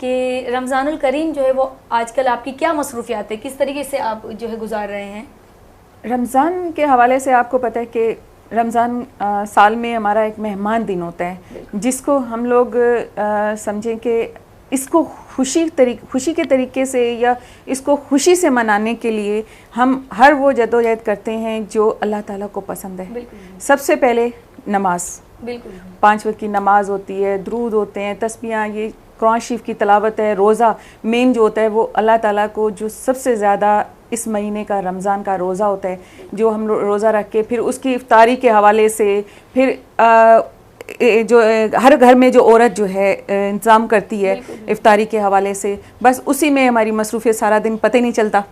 कि रमज़ानुल करीम जो है वो आजकल आपकी क्या मसरूफियात है, किस तरीके से आप जो है गुजार रहे हैं? रमज़ान के हवाले से आपको पता है कि रमज़ान साल में हमारा एक मेहमान दिन होता है, जिसको हम लोग समझें कि इसको खुशी के तरीके से या इसको खुशी से मनाने के लिए हम हर वो जदोजहद करते हैं जो अल्लाह ताला को पसंद है। सबसे पहले नमाज, बिल्कुल 5 वक्त की नमाज होती है, दुरूद होते हैं, तस्बीहां, ये कुरान शरीफ की तिलावत है, रोज़ा मेन जो होता है वो अल्लाह ताला को जो सबसे ज़्यादा इस महीने का रमज़ान का रोज़ा होता है, जो हम रोज़ा रख के फिर उसकी इफ्तारी के हवाले से फिर जो हर घर में जो औरत जो है इंतज़ाम करती है इफ्तारी के हवाले से, बस उसी में हमारी मसरूफ़ियत सारा दिन पता ही नहीं चलता।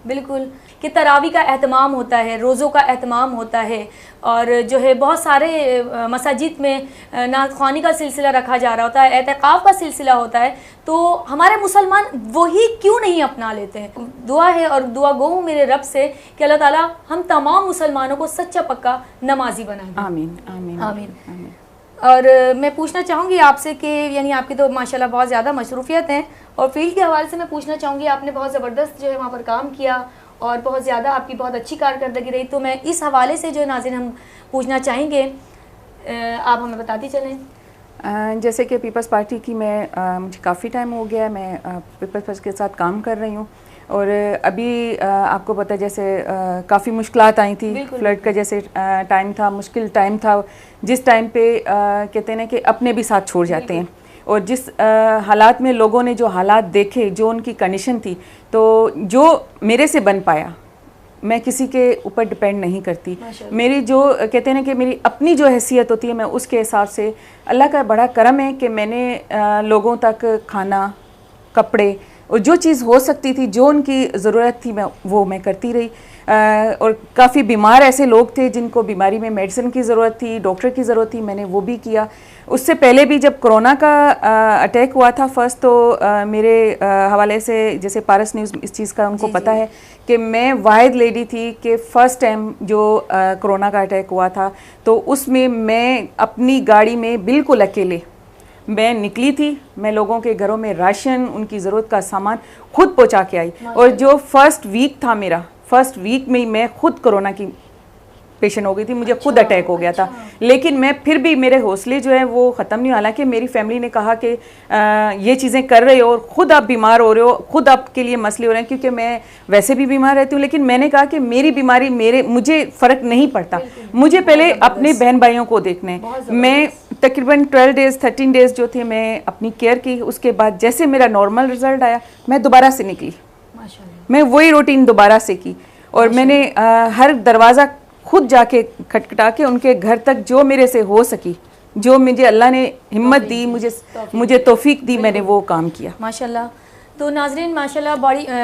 बिल्कुल, कि तरावी का एहतमाम होता है, रोज़ों का एहतमाम होता है, और जो है बहुत सारे मसाजिद में नात ख़्वानी का सिलसिला रखा जा रहा होता है, एतकाफ़ का सिलसिला होता है। तो हमारे मुसलमान वही क्यों नहीं अपना लेते हैं? दुआ है और दुआ गो हूँ मेरे रब से कि अल्लाह ताला हम तमाम मुसलमानों को सच्चा पक्का नमाजी बनाए। आमीन आमीन आमीन, आमीन। और मैं पूछना चाहूँगी आपसे कि यानी आपकी तो माशाल्लाह बहुत ज़्यादा मसरूफियत हैं, और फील्ड के हवाले से मैं पूछना चाहूँगी, आपने बहुत ज़बरदस्त जो है वहाँ पर काम किया और बहुत ज़्यादा आपकी बहुत अच्छी कारकर्दगी रही। तो मैं इस हवाले से जो है नाज़रीन हम पूछना चाहेंगे, आप हमें बताती चलें। जैसे कि पीपल्स पार्टी की मुझे काफ़ी टाइम हो गया, मैं पीपल्स पार्टी के साथ काम कर रही हूँ, और अभी आपको पता है जैसे काफ़ी मुश्किलात आई थी, फ्लड का जैसे टाइम था, मुश्किल टाइम था, जिस टाइम पे कहते हैं ना कि अपने भी साथ छोड़ जाते हैं, और जिस हालात में लोगों ने जो हालात देखे, जो उनकी कंडीशन थी, तो जो मेरे से बन पाया, मैं किसी के ऊपर डिपेंड नहीं करती। मेरी जो कहते हैं ना कि मेरी अपनी जो हैसियत होती है, मैं उसके हिसाब से, अल्लाह का बड़ा करम है कि मैंने लोगों तक खाना, कपड़े और जो चीज़ हो सकती थी, जो उनकी ज़रूरत थी, मैं करती रही। और काफ़ी बीमार ऐसे लोग थे जिनको बीमारी में मेडिसिन की ज़रूरत थी, डॉक्टर की ज़रूरत थी, मैंने वो भी किया। उससे पहले भी जब कोरोना का अटैक हुआ था फर्स्ट, तो मेरे हवाले से जैसे पारस न्यूज़ इस चीज़ का उनको पता है कि मैं वाहिद लेडी थी कि फ़र्स्ट टाइम जो कोरोना का अटैक हुआ था, तो उसमें मैं अपनी गाड़ी में बिल्कुल अकेले मैं निकली थी। मैं लोगों के घरों में राशन, उनकी ज़रूरत का सामान खुद पहुंचा के आई, और जो फर्स्ट वीक था मेरा, फर्स्ट वीक में ही मैं खुद कोरोना की पेशेंट हो गई थी, मुझे खुद अटैक हो गया था, लेकिन मैं फिर भी, मेरे हौसले जो है वो ख़त्म नहीं। हालांकि मेरी फैमिली ने कहा कि ये चीज़ें कर रहे हो और ख़ुद आप बीमार हो रहे हो, खुद आपके लिए मसले हो रहे हैं, क्योंकि मैं वैसे भी बीमार रहती हूँ, लेकिन मैंने कहा कि मेरी बीमारी मुझे फ़र्क नहीं पड़ता, मुझे पहले अपने बहन भाइयों को देखना है। मैं तकरीबन 12 डेज़ 13 डेज़ जो थे मैं अपनी केयर की, उसके बाद जैसे मेरा नॉर्मल रिज़ल्ट आया, मैं दोबारा से निकली, मैं वही रूटीन दोबारा से की, और मैंने हर दरवाज़ा खुद जाके खटखटा के उनके घर तक जो मेरे से हो सकी, जो मुझे अल्लाह ने हिम्मत दी, मुझे तौफीक दी, मैंने वो काम किया माशाल्लाह। तो नाज़रीन माशाल्लाह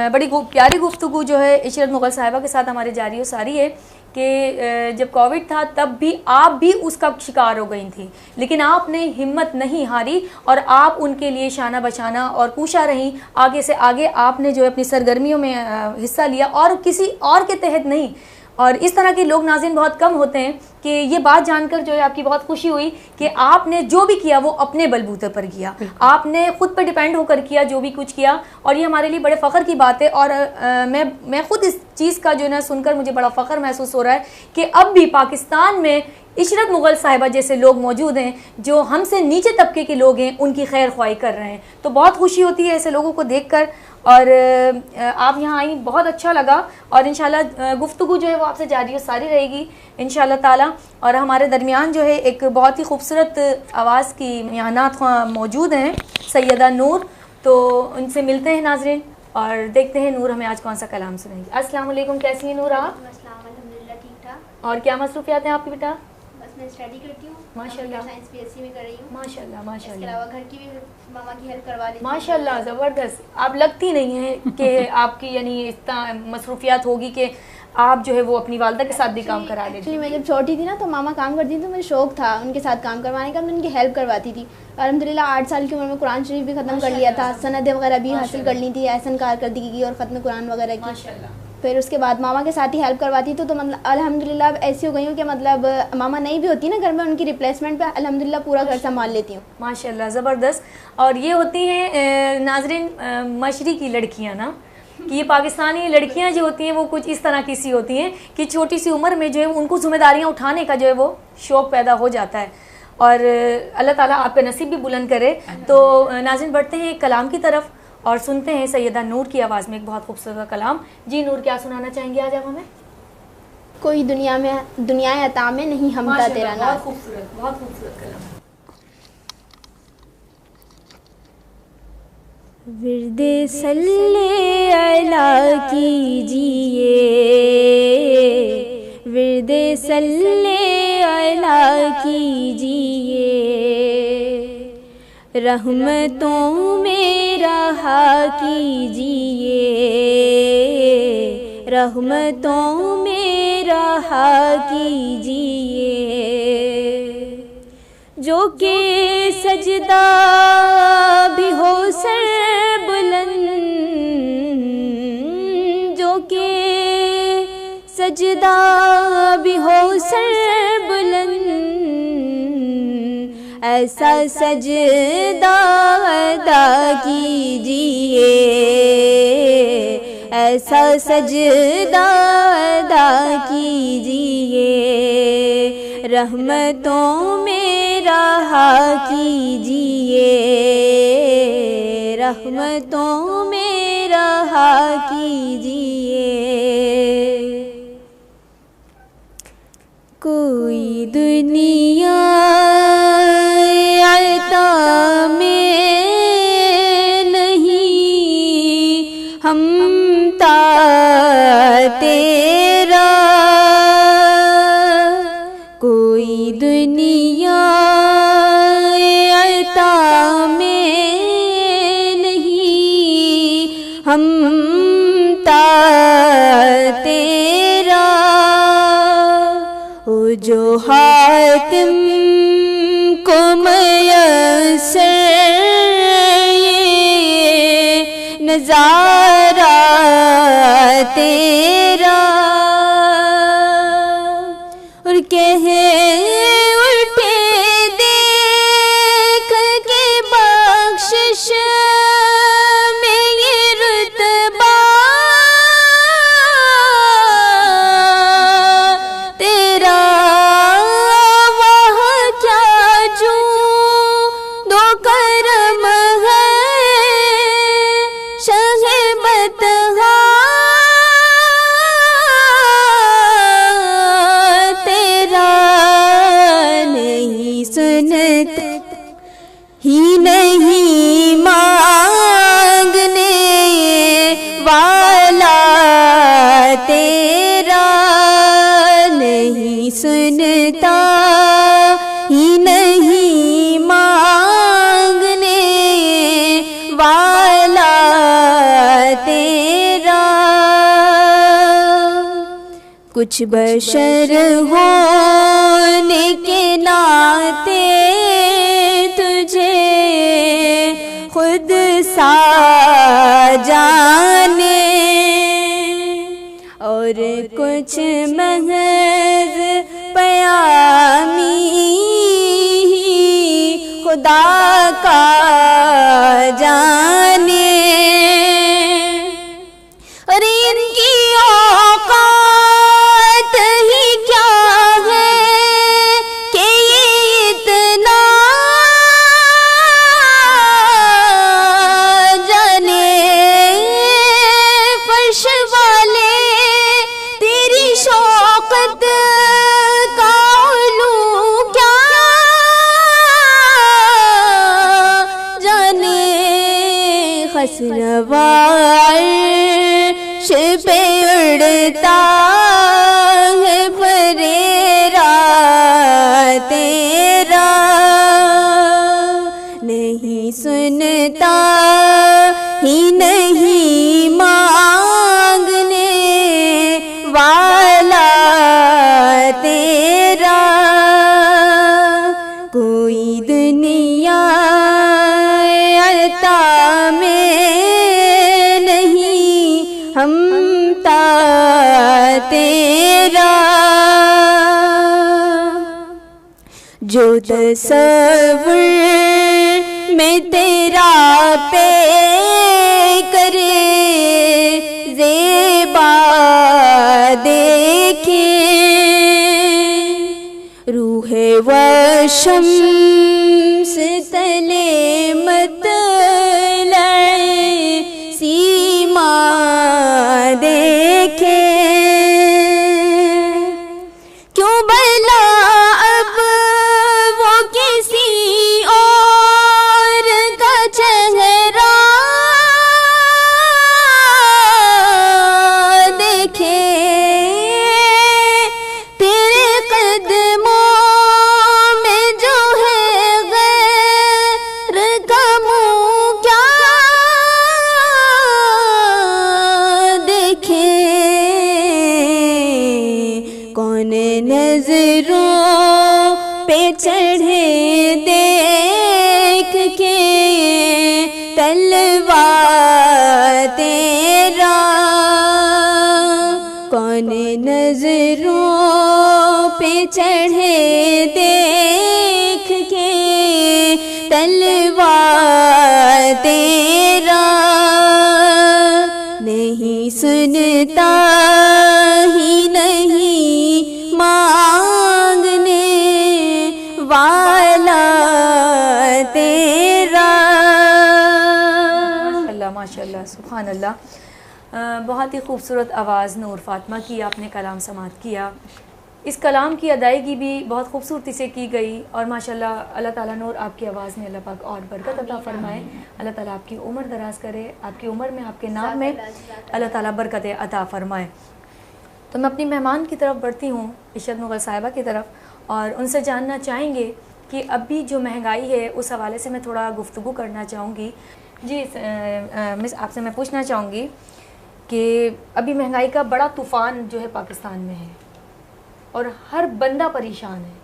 बड़ी प्यारी गुफ्तगू जो है इशरत मुग़ल साहिबा के साथ हमारे जारी व सारी है कि जब कोविड था तब भी आप भी उसका शिकार हो गई थी, लेकिन आपने हिम्मत नहीं हारी और आप उनके लिए शाना बशाना और पूछा रही, आगे से आगे आपने जो है अपनी सरगर्मियों में हिस्सा लिया, और किसी और के तहत नहीं। और इस तरह के लोग नाज़रीन बहुत कम होते हैं कि ये बात जानकर जो है आपकी बहुत खुशी हुई कि आपने जो भी किया वो अपने बलबूते पर किया, आपने खुद पर डिपेंड होकर किया जो भी कुछ किया, और ये हमारे लिए बड़े फ़ख्र की बात है। और मैं खुद इस चीज़ का जो है ना सुनकर मुझे बड़ा फ़ख्र महसूस हो रहा है कि अब भी पाकिस्तान में इशरत मुग़ल साहिबा जैसे लोग मौजूद हैं जो हमसे नीचे तबके के लोग हैं, उनकी खैर ख्वाही कर रहे हैं। तो बहुत खुशी होती है ऐसे लोगों को देखकर, और आप यहाँ आई, बहुत अच्छा लगा, और इंशाल्लाह गुफ्तगू जो है वो आपसे जारी और सारी रहेगी इंशाल्लाह ताला। और हमारे दरमियान जो है एक बहुत ही खूबसूरत आवाज़ की यहाँ नात मौजूद हैं, सैयदा नूर, तो उनसे मिलते हैं नाज़रीन और देखते हैं नूर हमें आज कौन सा कलाम सुनाएंगी। अस्सलाम वालेकुम, कैसी हैं नूर आप? अल्हम्दुलिल्लाह ठीक ठाक। और क्या मसरूफियात हैं आपकी बेटा? मैं स्टडी करती हूँ माशाल्लाह, साइंस बीएससी में कर रही हूँ माशाल्लाह माशाल्लाह। इसके अलावा घर की भी मामा की हेल्प करवा लेती हूँ माशाल्लाह, ज़बरदस्त। आप लगती नहीं हैं कि आपकी यानी इतना मसरूफियात होगी कि आप जो है वो अपनी वालदा के साथ भी काम करा लेती। एक्चुअली मैं जब छोटी थी ना तो मामा काम करती थी, तो मुझे शौक था उनके साथ काम करवाने का, मैं उनकी हेल्प करवाती थी। अल्हम्दुलिल्लाह 8 साल की उम्र में कुरान शरीफ भी ख़त्म कर लिया था, सनदें वगैरह भी हासिल कर ली थी, एहसन कारकर्दगी की और ख़त्म कुरान वगैरह की। फिर उसके बाद मामा के साथ ही हेल्प करवाती तो मतलब अल्हम्दुलिल्लाह अब ऐसी हो गई हूँ कि मतलब मामा नहीं भी होती ना घर में, उनकी रिप्लेसमेंट पे अल्हम्दुलिल्लाह पूरा घर संभाल लेती हूँ। माशाल्लाह, ज़बरदस्त। और ये होती हैं नाज़रीन मशरी की लड़कियाँ ना, कि ये पाकिस्तानी लड़कियाँ जो होती हैं वो कुछ इस तरह की सी होती हैं कि छोटी सी उम्र में जो है उनको ज़िम्मेदारियाँ उठाने का जो है वो शौक़ पैदा हो जाता है। और अल्लाह ताला आपका नसीब भी बुलंद करे। तो नाज़रीन बढ़ते हैं एक कलाम की तरफ और सुनते हैं सैयदा नूर की आवाज़ में एक बहुत खूबसूरत कलाम। जी नूर, क्या सुनाना चाहेंगे आज आप हमें? कोई दुनिया अता में नहीं हमदा तेरा नाम। बहुत खूबसूरत कलाम। विर्दे सल्ले अला कीजिए, विर्दे सल्ले अला कीजिए, रहमतों में रहा कीजिए, रहमतों में रहा कीजिए, जो के सजदा भी हो सर बुलंद, जो के सजदा भी हो सर बुलंद, ऐसा सजदा अदा कीजिए, ऐसा सजदा अदा कीजिए, रहमतों में रहा कीजिए, रहमतों में रहा कीजिए। कोई दुनिया अता में नहीं हमता तेरा, कोई दुनिया अता में नहीं हमता तेरा, ओ जो हातिम को मयसर ये नज़ारा तेरा, और कहे उठे देख के बख्शिश में ये रुतबा तेरा, वहाँ क्या जो दो करम है शहबत ही नहीं मांगने वाला तेरा, नहीं सुनता ही नहीं मांगने वाला तेरा, कुछ बशर होने के नाते तुझे खुद सा जाने, और कुछ महज पयामी खुदा का जाने, और इनकी औकात ही क्या है कि ये इतना जाने, फर्श वाले तेरी शौकत का उलू क्या जाने, जो तसव्वुर में तेरा पे करे ज़ेबा देखे, रूहे व शम्स तले मतलए सीमा देखे, क्यों भला अब वो किसी और का चेहरा देखे, तेरे कदमों में जो है गैर का मुँह क्या देखे, कौन नजरों पे चढ़े देख के तलवा तेरा, कौन नजरों पे चढ़े देख के तलवा तेरा, नहीं सुनता ही नहीं मांगने वाला तेरा। माशाल्लाह माशाल्लाह सुभान अल्लाह। बहुत ही खूबसूरत आवाज़ नूर फातिमा की आपने कलाम समात किया। इस कलाम की अदायगी भी बहुत खूबसूरती से की गई और माशाल्लाह अल्लाह ताला नूर आपकी आवाज़ में अल्लाह पाक और बरकत अता फरमाए। अल्लाह ताला आपकी उम्र दराज करे, आपकी उम्र में आपके नाम में अल्लाह ताला बरकत अता फरमाए। तो मैं अपनी मेहमान की तरफ बढ़ती हूँ, इशरत मुग़ल साहिबा की तरफ, और उनसे जानना चाहेंगे कि अभी जो महंगाई है उस हवाले से मैं थोड़ा गुफ्तगू करना चाहूँगी। जी मिस, आपसे मैं पूछना चाहूँगी कि अभी महंगाई का बड़ा तूफ़ान जो है पाकिस्तान में है और हर बंदा परेशान है।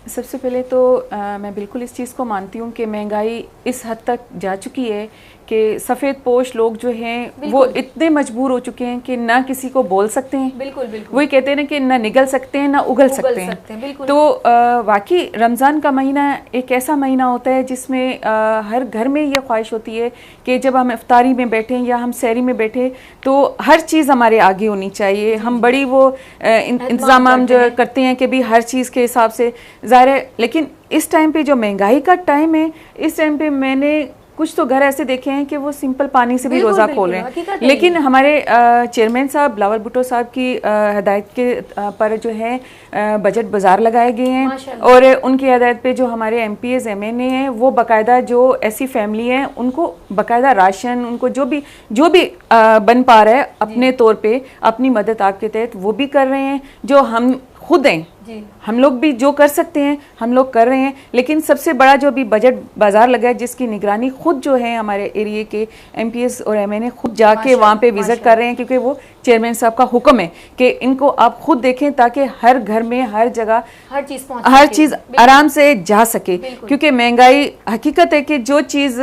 सबसे पहले तो मैं बिल्कुल इस चीज़ को मानती हूँ कि महंगाई इस हद तक जा चुकी है कि सफ़ेद पोश लोग जो हैं वो इतने मजबूर हो चुके हैं कि ना किसी को बोल सकते हैं। बिल्कुल बिल्कुल। वही कहते हैं ना कि ना निगल सकते हैं ना उगल सकते हैं। बिल्कुल। तो वाकई रमज़ान का महीना एक ऐसा महीना होता है जिसमें हर घर में ये ख्वाहिश होती है कि जब हम इफ्तारी में बैठें या हम सहरी में बैठें तो हर चीज़ हमारे आगे होनी चाहिए। हम बड़ी वो इंतज़ाम जो करते हैं कि भी हर चीज़ के हिसाब से ज़ाहिर है, लेकिन इस टाइम पे जो महंगाई का टाइम है, इस टाइम पे मैंने कुछ तो घर ऐसे देखे हैं कि वो सिंपल पानी से भी रोज़ा खोल रहे हैं। लेकिन हमारे चेयरमैन साहब बिलावल भुट्टो साहब की हदायत के पर जो है बजट बाज़ार लगाए गए हैं और उनकी हदायत पे जो हमारे MPs MNA हैं वो बाकायदा जो ऐसी फैमिली हैं उनको बाकायदा राशन, उनको जो भी बन पा रहा है अपने तौर पे अपनी मदद आपके तहत वो भी कर रहे हैं। जो हम खुद हैं, हम लोग भी जो कर सकते हैं हम लोग कर रहे हैं, लेकिन सबसे बड़ा जो भी बजट बाज़ार लगा है जिसकी निगरानी खुद जो है हमारे एरिए के MPs और MNA खुद जाके वहाँ पे विज़िट कर रहे हैं, क्योंकि वो चेयरमैन साहब का हुक्म है कि इनको आप खुद देखें ताकि हर घर में हर जगह हर चीज़ आराम से जा सके। क्योंकि महंगाई हकीकत है कि जो चीज़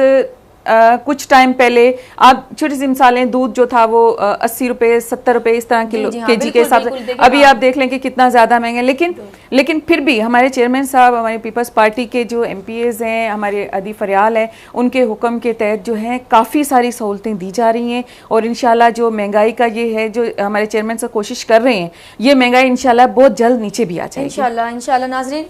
कुछ टाइम पहले आप छोटी सी मिसालें, दूध जो था वो 80 रुपये 70 रुपये इस तरह केजी के हिसाब से अभी आप देख लें कि कितना ज़्यादा महंगा है। लेकिन फिर भी हमारे चेयरमैन साहब, हमारे पीपल्स पार्टी के जो MPs हैं, हमारे अदी फरियाल हैं, उनके हुक्म के तहत जो हैं काफ़ी सारी सहूलतें दी जा रही हैं और इंशाल्लाह जो महंगाई का ये है जो हमारे चेयरमैन साहब कोशिश कर रहे हैं, ये महंगाई इंशाल्लाह बहुत जल्द नीचे भी आ जाएगी इंशाल्लाह। नाज़रीन,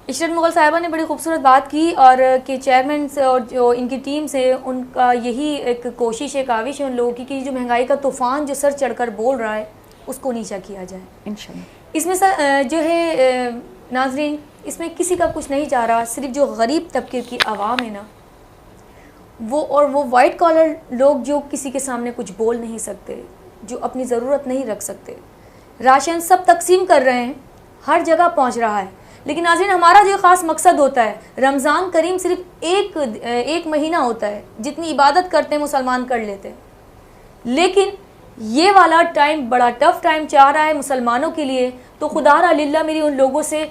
इशरत मुग़ल साहिबा ने बड़ी खूबसूरत बात की और कि चेयरमैन से और जो इनकी टीम से उनका यही एक कोशिश है, काविश है उन लोगों की कि जो महंगाई का तूफ़ान जो सर चढ़कर बोल रहा है उसको नीचा किया जाए इंशाल्लाह। इसमें जो है नाज़रीन, इसमें किसी का कुछ नहीं जा रहा, सिर्फ जो गरीब तबके की आवाम है ना वो वाइट कॉलर लोग जो किसी के सामने कुछ बोल नहीं सकते, जो अपनी ज़रूरत नहीं रख सकते, राशन सब तकसीम कर रहे हैं, हर जगह पहुँच रहा है। लेकिन नाज़रीन, हमारा जो ख़ास मकसद होता है, रमज़ान करीम सिर्फ एक महीना होता है, जितनी इबादत करते हैं मुसलमान कर लेते हैं, लेकिन ये वाला टाइम बड़ा टफ़ टाइम चाह रहा है मुसलमानों के लिए। तो खुदा लिल्लाह मेरी उन लोगों से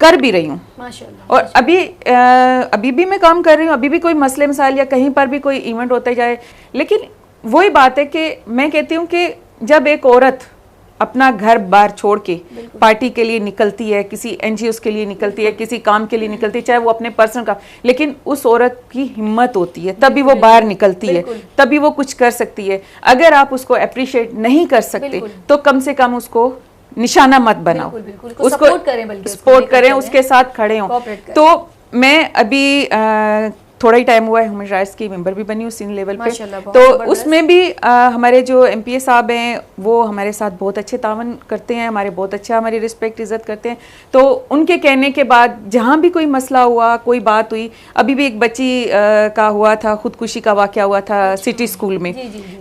कर भी रही हूँ माशाल्लाह। और अभी भी मैं काम कर रही हूँ, अभी भी कोई मसले मसाइल या कहीं पर भी कोई इवेंट होते जाए, लेकिन वही बात है कि मैं कहती हूँ कि जब एक औरत अपना घर बार छोड़ के पार्टी के लिए निकलती है, किसी एनजीओ के लिए निकलती है, किसी काम के लिए निकलती है, चाहे वो अपने पर्सनल काम, लेकिन उस औरत की हिम्मत होती है तभी वो बाहर निकलती है, तभी वो कुछ कर सकती है। अगर आप उसको अप्रिशिएट नहीं कर सकते तो कम से कम उसको निशाना मत बनाओ, उसको सपोर्ट करें, उसके साथ खड़े हों। तो मैं अभी थोड़ा ही टाइम हुआ है ह्यूमन राइट्स की मेंबर भी बनी हूँ सीनियर लेवल पे, तो उसमें भी हमारे जो एमपीए साहब हैं वो हमारे साथ बहुत अच्छे तावन करते हैं, बहुत अच्छा हमारी रिस्पेक्ट इज्जत करते हैं। तो उनके कहने के बाद जहाँ भी कोई मसला हुआ, कोई बात हुई, अभी भी एक बच्ची का हुआ था, खुदकुशी का वाकया हुआ था सिटी स्कूल में,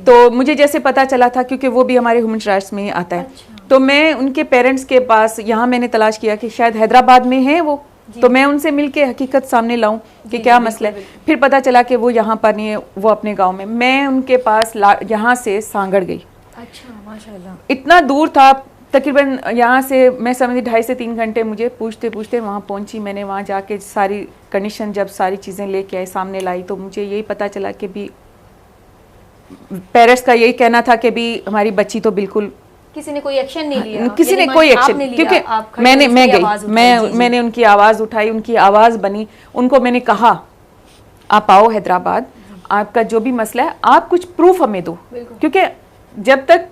तो मुझे जैसे पता चला था, क्योंकि वो भी हमारे ह्यूमन राइट्स में आता है, तो मैं उनके पेरेंट्स के पास यहाँ मैंने तलाश किया कि शायद हैदराबाद में है वो, तो मैं उनसे मिलके हकीकत सामने लाऊं कि क्या मसला है। फिर पता चला कि वो यहाँ पर नहीं है, वो अपने गांव में। मैं उनके पास यहाँ से सांगड़ गई। अच्छा, माशाल्लाह। इतना दूर था, तकरीबन यहाँ से मैं समझी 2.5 से 3 घंटे मुझे पूछते पूछते वहाँ पहुँची। मैंने वहाँ जाके सारी कंडीशन जब सारी चीज़ें लेके आए, सामने लाई, तो मुझे यही पता चला कि भी पेरेंट्स का यही कहना था कि भी हमारी बच्ची तो बिल्कुल, किसी ने कोई एक्शन नहीं लिया, किसी ने कोई एक्शन, क्योंकि मैंने उनकी आवाज़ उठाई, उनकी आवाज़ बनी, उनको मैंने कहा आप आओ हैदराबाद, आपका जो भी मसला है आप कुछ प्रूफ हमें दो, क्योंकि जब तक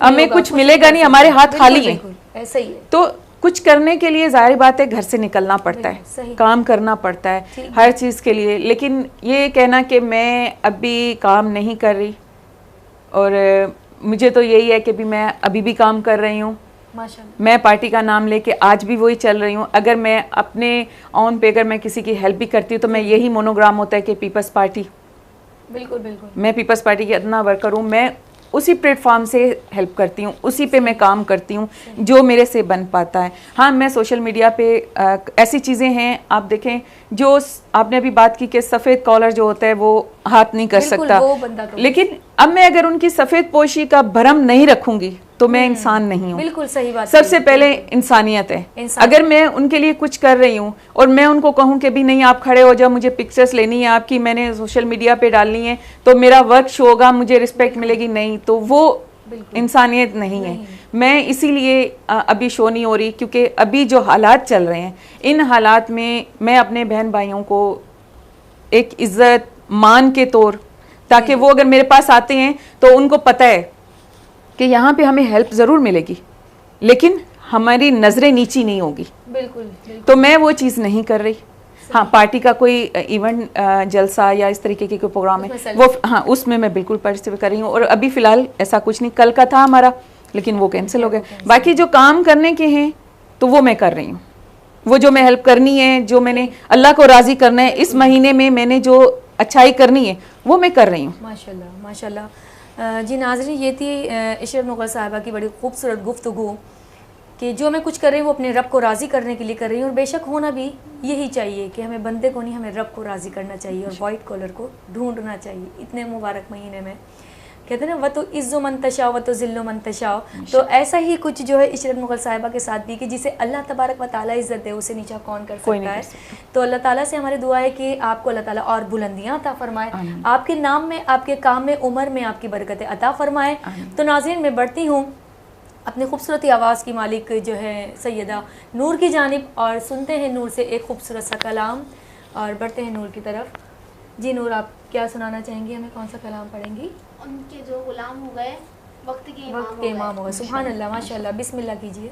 हमें कुछ मिलेगा नहीं, हमारे हाथ खाली हैं, ऐसा ही है। तो कुछ करने के लिए जाहिर बात है घर से निकलना पड़ता है, काम करना पड़ता है हर चीज़ के लिए। लेकिन ये कहना कि मैं अभी काम नहीं कर रही, और मुझे तो यही है कि भी मैं अभी भी काम कर रही हूँ, मैं पार्टी का नाम लेके आज भी वही चल रही हूँ। अगर मैं अपने ऑन पे अगर मैं किसी की हेल्प भी करती हूँ तो मैं यही मोनोग्राम होता है कि पीपल्स पार्टी, बिल्कुल बिल्कुल, मैं पीपल्स पार्टी की इतना वर्कर हूँ, मैं उसी प्लेटफॉर्म से हेल्प करती हूँ, उसी पे मैं काम करती हूँ जो मेरे से बन पाता है। हाँ, मैं सोशल मीडिया पे ऐसी चीज़ें हैं, आप देखें जो आपने अभी बात की कि सफ़ेद कॉलर जो होता है वो हाथ नहीं कर सकता, लेकिन अब मैं अगर उनकी सफ़ेद पोशी का भरम नहीं रखूंगी तो मैं इंसान नहीं हूँ। बिल्कुल सही बात। सबसे पहले इंसानियत है। अगर मैं उनके लिए कुछ कर रही हूँ और मैं उनको कहूँ कि भी नहीं आप खड़े हो जाओ, मुझे पिक्चर्स लेनी है आपकी, मैंने सोशल मीडिया पे डालनी है तो मेरा वर्क शो होगा, मुझे रिस्पेक्ट मिलेगी, नहीं, तो वो इंसानियत नहीं है। मैं इसीलिए अभी शो नहीं हो रही, क्योंकि अभी जो हालात चल रहे हैं, इन हालात में मैं अपने बहन भाइयों को एक इज्जत मान के तौर, ताकि वो अगर मेरे पास आते हैं तो उनको पता है कि यहाँ पे हमें हेल्प ज़रूर मिलेगी, लेकिन हमारी नज़रें नीची नहीं होगी। बिल्कुल। तो मैं वो चीज़ नहीं कर रही। हाँ, पार्टी का कोई इवेंट, जलसा या इस तरीके के कोई प्रोग्राम है वो, हाँ, उसमें मैं बिल्कुल पार्टिसिपेट कर रही हूँ। और अभी फ़िलहाल ऐसा कुछ नहीं, कल का था हमारा, लेकिन वो कैंसिल हो गया। बाकी जो काम करने के हैं तो वो मैं कर रही हूँ, वो जो मैं हेल्प करनी है, जो मैंने अल्लाह को राज़ी करना है, इस महीने में मैंने जो अच्छाई करनी है वो मैं कर रही हूँ। माशाल्लाह माशाल्लाह। जी नाज़रीन, ये थी इशरत मुग़ल साहिबा की बड़ी खूबसूरत गुफ्तगू कि जो मैं कुछ कर रही हूँ वो अपने रब को राज़ी करने के लिए कर रही हूँ। और बेशक होना भी यही चाहिए कि हमें बंदे को नहीं, हमें रब को राज़ी करना चाहिए और वाइट कॉलर को ढूंढना चाहिए इतने मुबारक महीने में। कहते हैं ना, व तो इज़्ज़ो मन तशाओ व तो ज़िल्लो मन तशाओ, तो ऐसा ही कुछ जो है इशरत मुग़ल साहिबा के साथ भी कि जिसे अल्लाह तबारक व तआला इज़्ज़त दे, उसे नीचा कौन कर सकता है। तो अल्लाह ताला से हमारी दुआ है कि आपको अल्लाह ताला और बुलंदियाँ अता फरमाए, आपके नाम में, आपके काम में, उम्र में आपकी बरकतें अता फरमाए। तो नाज़रीन, मैं बढ़ती हूँ अपनी खूबसूरती आवाज़ की मालिक जो है सैयदा नूर की जानिब, और सुनते हैं नूर से एक खूबसूरत सा कलाम और बढ़ते हैं नूर की तरफ। जी नूर, आप क्या सुनाना चाहेंगी हमें, कौन सा कलाम पढ़ेंगी? उनके जो गुलाम हो गए, वक्त के इमाम हो गए। सुभान अल्लाह, माशाल्लाह, बिस्मिल्लाह कीजिए।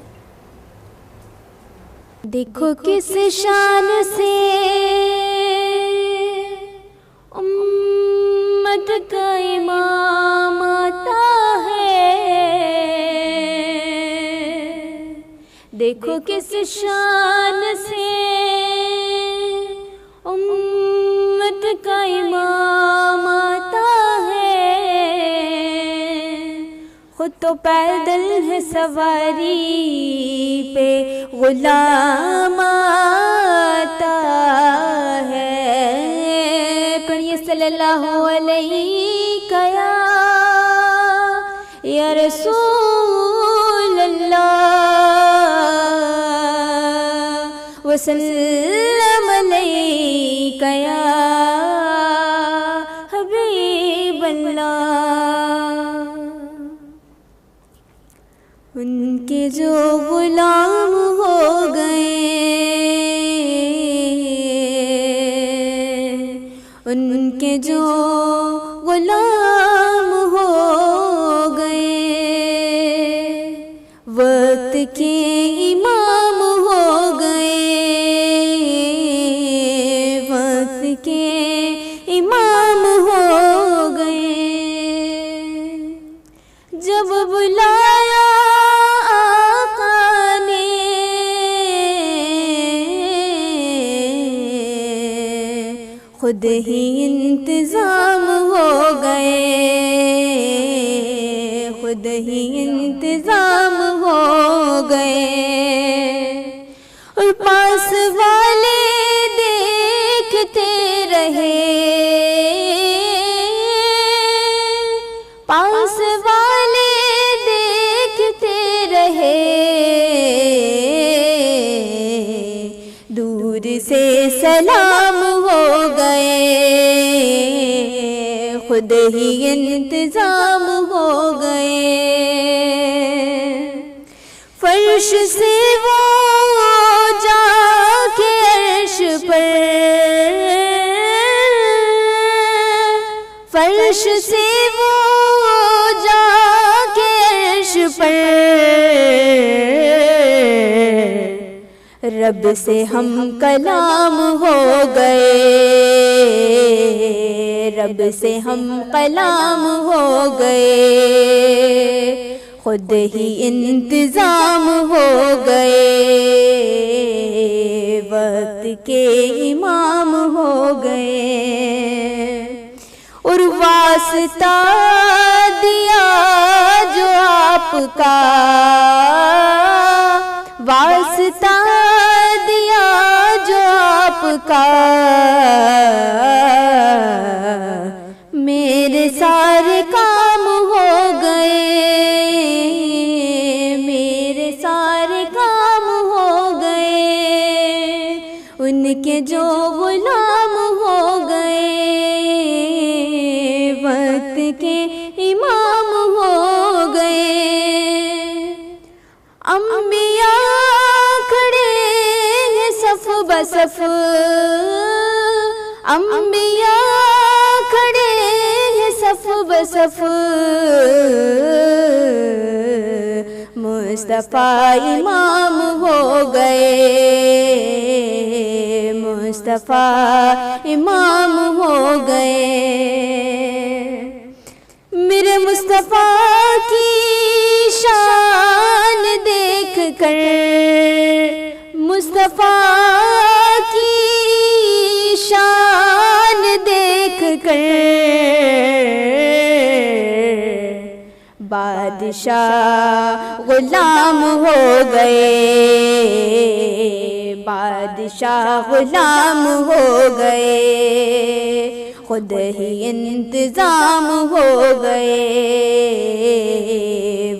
देखो किस शान से उम्मत का इमाम आता है, देखो किस शान से उम्मत का इमाम आता है, खुद तो पैदल है सवारी पे गुलाम आता है। पढ़िए सल्लल्लाहु अलैहि या रसूल अल्लाह वसल्लम अलैका या हबीबल्लाह। उनके जो गुलाम हो गए, उनके जो गुलाम हो गए, वक्त के इमाम हो गए, वक्त के इमाम हो गए। जब बुलाया आका ने, खुद ही इंतजाम हो गए, खुद ही इंतजाम हो गए। और पास वाले देखते रहे, पास वाले देखते रहे, दूर से सलाम हो गए, खुद ही इंतजाम हो गए। फर्श से वो जाके अर्श पर, फर्श से वो जाके अर्श पर, रब से हम कलाम हो गए, रब से हम कलाम हो गए, खुद ही इंतजाम हो गए, वक्त के इमाम हो गए। और वास्ता दिया जो आपका, वास्ता दिया जो आपका, मेरे सारे काम हो गए, मेरे सारे काम हो गए। उनके जो गुलाम हो गए, वक्त के इमाम हो गए। अम्बिया खड़े हैं सफ बसफ, अम्बिया खड़े हैं सफ बसफ, मुस्तफा इमाम हो गए, मुस्तफा इमाम हो गए। मेरे मुस्तफा की शान देख कर, मुस्तफा की शान देख कर, बादशाह गुलाम हो गए, बादशाह गुलाम हो गए, खुद ही इंतजाम हो गए,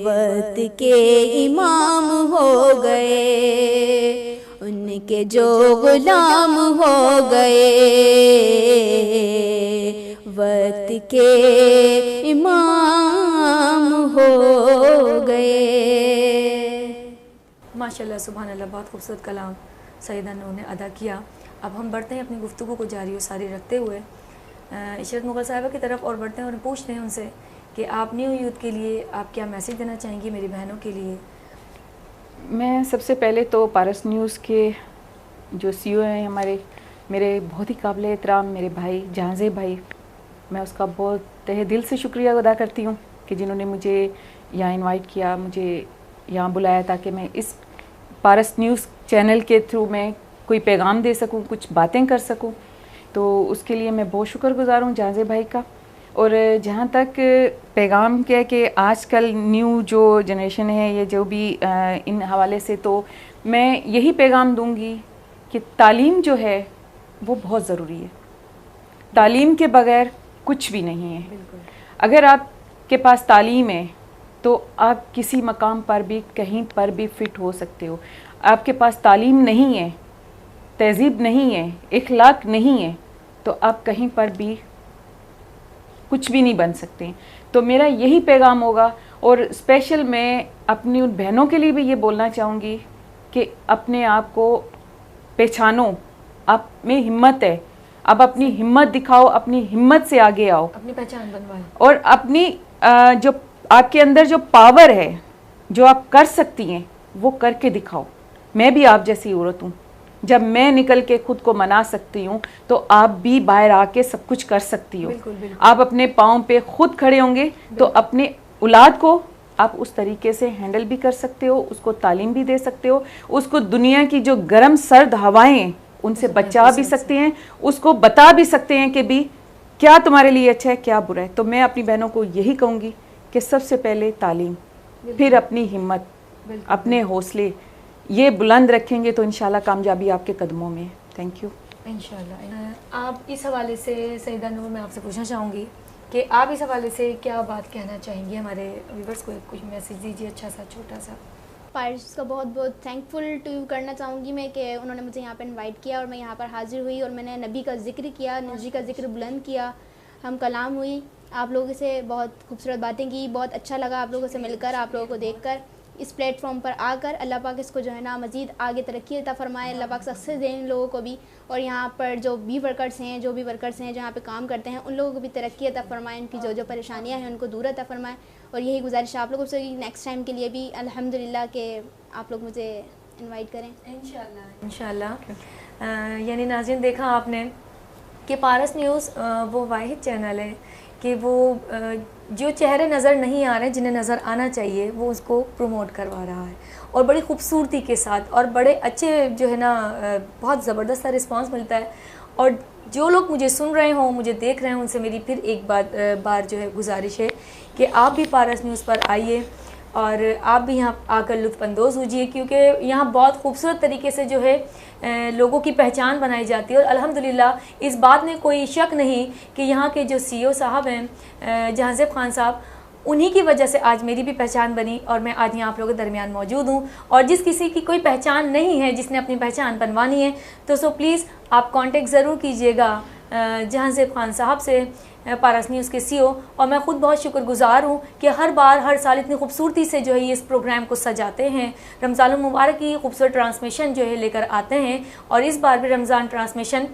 वक्त के इमाम हो गए। उनके जो गुलाम हो गए, वक्त के इमाम हो गए। माशाल्लाह सुभान अल्लाह, बहुत खूबसूरत कलाम सईदा नूर ने अदा किया। अब हम बढ़ते हैं अपनी गुफ्तगू को जारी और सारी रखते हुए इशरत मुग़ल साहिबा की तरफ और बढ़ते हैं और पूछते हैं उनसे कि आप न्यू यूथ के लिए आप क्या मैसेज देना चाहेंगी मेरी बहनों के लिए। मैं सबसे पहले तो पारस न्यूज़ के जो CEO हैं हमारे, मेरे बहुत ही काबिल एहतराम मेरे भाई जहांज़ेब भाई, मैं उसका बहुत तहे दिल से शुक्रिया अदा करती हूँ कि जिन्होंने मुझे यहाँ इनवाइट किया, मुझे यहाँ बुलाया ताकि मैं इस पारस न्यूज़ चैनल के थ्रू मैं कोई पैगाम दे सकूँ, कुछ बातें कर सकूँ। तो उसके लिए मैं बहुत शुक्रगुज़ार हूँ जहांज़ेब भाई का। और जहाँ तक पैगाम क्या है कि आजकल न्यू जो जनरेशन है, ये जो भी इन हवाले से, तो मैं यही पैगाम दूँगी कि तालीम जो है वो बहुत ज़रूरी है। तालीम के बगैर कुछ भी नहीं है। अगर आपके पास तालीम है तो आप किसी मकाम पर भी कहीं पर भी फिट हो सकते हो। आपके पास तालीम नहीं है तहजीब नहीं है, इखलाक नहीं है, तो आप कहीं पर भी कुछ भी नहीं बन सकते। तो मेरा यही पैगाम होगा। और स्पेशल मैं अपनी उन बहनों के लिए भी ये बोलना चाहूँगी कि अपने आप को पहचानो, आप में हिम्मत है, अब अपनी हिम्मत दिखाओ, अपनी हिम्मत से आगे आओ, अपनी पहचान बनवाओ और अपनी जो आपके अंदर जो पावर है, जो आप कर सकती हैं, वो करके दिखाओ। मैं भी आप जैसी औरत हूँ, जब मैं निकल के खुद को मना सकती हूँ तो आप भी बाहर आके सब कुछ कर सकती हो। बिल्कुल, बिल्कुल। आप अपने पाँव पे खुद खड़े होंगे तो अपने औलाद को आप उस तरीके से हैंडल भी कर सकते हो, उसको तालीम भी दे सकते हो, उसको दुनिया की जो गर्म सर्द हवाएं हैं उनसे बचा भी सकते हैं, उसको बता भी सकते हैं कि भी क्या तुम्हारे लिए अच्छा है, क्या बुरा है। तो मैं अपनी बहनों को यही कहूँगी कि सबसे पहले तालीम, फिर अपनी हिम्मत, अपने हौसले ये बुलंद रखेंगे तो इंशाल्लाह कामयाबी आपके कदमों में है। Thank you. इंशाल्लाह। आप इस हवाले से सईदा नूर, मैं आपसे पूछना चाहूँगी कि आप इस हवाले से क्या बात कहना चाहेंगी हमारे व्यूअर्स को? कुछ मैसेज दीजिए, अच्छा सा, छोटा सा। पारिश का बहुत बहुत थैंकफुल टू यू करना चाहूँगी मैं कि उन्होंने मुझे यहाँ पे इनवाइट किया और मैं यहाँ पर हाजिर हुई और मैंने नबी का जिक्र किया, नबी का जिक्र बुलंद किया, हम कलाम हुई, आप लोगों से बहुत खूबसूरत बातें की, बहुत अच्छा लगा आप लोगों से मिलकर, आप लोगों को देखकर, इस प्लेटफॉर्म पर आकर। अल्लाह पाक इसको जो है ना मज़ीद आगे तरक्की अता फरमाए, अल्लाह पाक सक्सेस दें इन लोगों को भी, और यहाँ पर जो भी वर्कर्स हैं जो यहाँ पे काम करते हैं उन लोगों को भी तरक्की अता फरमाए, उनकी जो जो परेशानियाँ हैं उनको दूर अता फरमाए। और यही गुजारिश आप लोगों से नेक्स्ट टाइम के लिए भी अल्हम्दुलिल्लाह कि आप लोग मुझे इन्वाइट करें इंशाल्लाह। यानी नाज़रीन, देखा आपने कि पारस न्यूज़ वो वाहिद चैनल है कि वो जो चेहरे नज़र नहीं आ रहे, जिन्हें नज़र आना चाहिए, वो उसको प्रमोट करवा रहा है और बड़ी खूबसूरती के साथ, और बड़े अच्छे जो है ना बहुत ज़बरदस्त सा रिस्पांस मिलता है। और जो लोग मुझे सुन रहे हों, मुझे देख रहे हैं, उनसे मेरी फिर एक बार जो है गुजारिश है कि आप भी पारस न्यूज़ पर आइए और आप भी यहाँ आकर लुत्फ़अंदोज़ होजिए, क्योंकि यहाँ बहुत खूबसूरत तरीके से जो है लोगों की पहचान बनाई जाती है। और अल्हम्दुलिल्लाह इस बात में कोई शक नहीं कि यहाँ के जो CEO साहब हैं जहांज़ेब खान साहब, उन्हीं की वजह से आज मेरी भी पहचान बनी और मैं आज यहाँ आप लोगों के दरमियान मौजूद हूँ। और जिस किसी की कोई पहचान नहीं है, जिसने अपनी पहचान बनवानी है, तो सो प्लीज़ आप कांटेक्ट ज़रूर कीजिएगा जहांज़ेब खान साहब से, पारस न्यूज़ के CEO। और मैं ख़ुद बहुत शुक्रगुज़ार हूँ कि हर साल इतनी खूबसूरती से जो है ये इस प्रोग्राम को सजाते हैं, रमज़ान मुबारक की खूबसूरत ट्रांसमिशन जो है लेकर आते हैं। और इस बार भी रमज़ान ट्रांसमिशन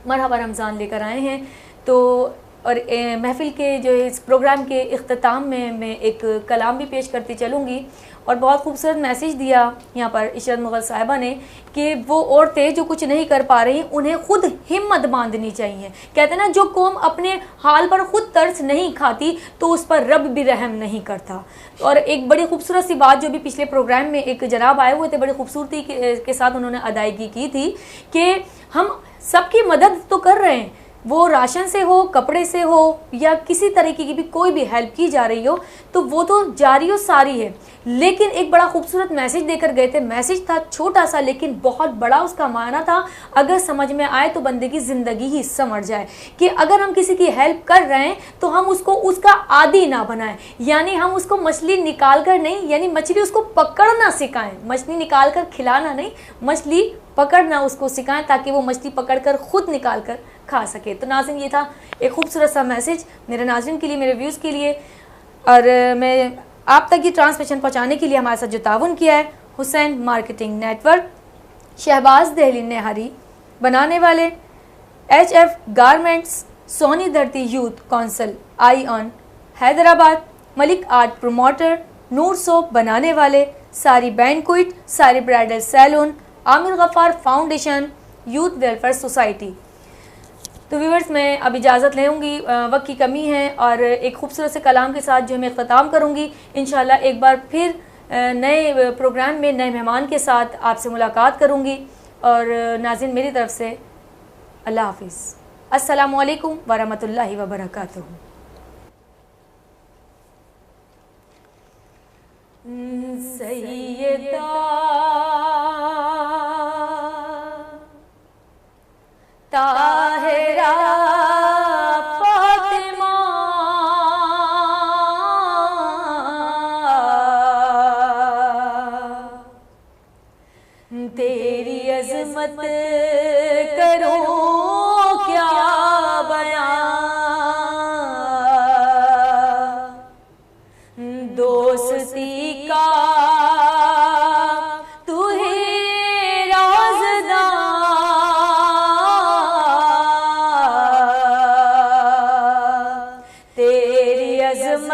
मरहबा रमज़ान लेकर आए हैं। तो और महफ़िल के जो इस प्रोग्राम के इख्तिताम में मैं एक कलाम भी पेश करती चलूँगी। और बहुत खूबसूरत मैसेज दिया यहाँ पर इशरत मुग़ल साहिबा ने कि वो औरतें जो कुछ नहीं कर पा रही, उन्हें खुद हिम्मत बांधनी चाहिए। कहते हैं ना, जो कौम अपने हाल पर खुद तरस नहीं खाती तो उस पर रब भी रहम नहीं करता। और एक बड़ी खूबसूरत सी बात जो भी पिछले प्रोग्राम में एक जनाब आए हुए थे, बड़ी खूबसूरती के साथ उन्होंने अदायगी की थी कि हम सबकी मदद तो कर रहे हैं, वो राशन से हो, कपड़े से हो, या किसी तरीके की भी कोई भी हेल्प की जा रही हो, तो वो तो जारी और सारी है। लेकिन एक बड़ा खूबसूरत मैसेज देकर गए थे। मैसेज था छोटा सा लेकिन बहुत बड़ा उसका मायना था। अगर समझ में आए तो बंदे की ज़िंदगी ही समझ जाए कि अगर हम किसी की हेल्प कर रहे हैं तो हम उसको उसका आदी ना बनाएं। यानी हम उसको मछली निकाल कर नहीं, यानी मछली उसको पकड़ना सिखाएं, मछली निकाल कर खिलाना नहीं, मछली पकड़ना उसको सिखाएं ताकि वो मछली पकड़कर खुद निकाल कर खा सके। तो नाज़रीन, ये था एक खूबसूरत सा मैसेज मेरे नाज़रीन के लिए, मेरे व्यूज़ के लिए। और मैं आप तक ये ट्रांसमिशन पहुंचाने के लिए हमारे साथ जो ताउन किया है, हुसैन मार्केटिंग नेटवर्क, शहबाज दहली नेहारी बनाने वाले, HF garments, Soni Dharti youth council आईऑन Hyderabad, Malik art promoter, Noor soap बनाने वाले, Saari banquet, Saari bridal salon, Aamir Gaffar foundation, youth welfare society. तो व्यूअर्स, मैं अब इजाज़त लेंगी, वक्त की कमी है, और एक खूबसूरत से कलाम के साथ जो मैं ख़त्म करूँगी। इंशाल्लाह एक बार फिर नए प्रोग्राम में नए मेहमान के साथ आपसे मुलाकात करूँगी। और नाज़रीन, मेरी तरफ से अल्लाह हाफ़िज़, अस्सलामु अलैकुम वरहमतुल्लाहि वबरकातुहू। सैयदा ताहिरा फातिमा तेरी अज़मत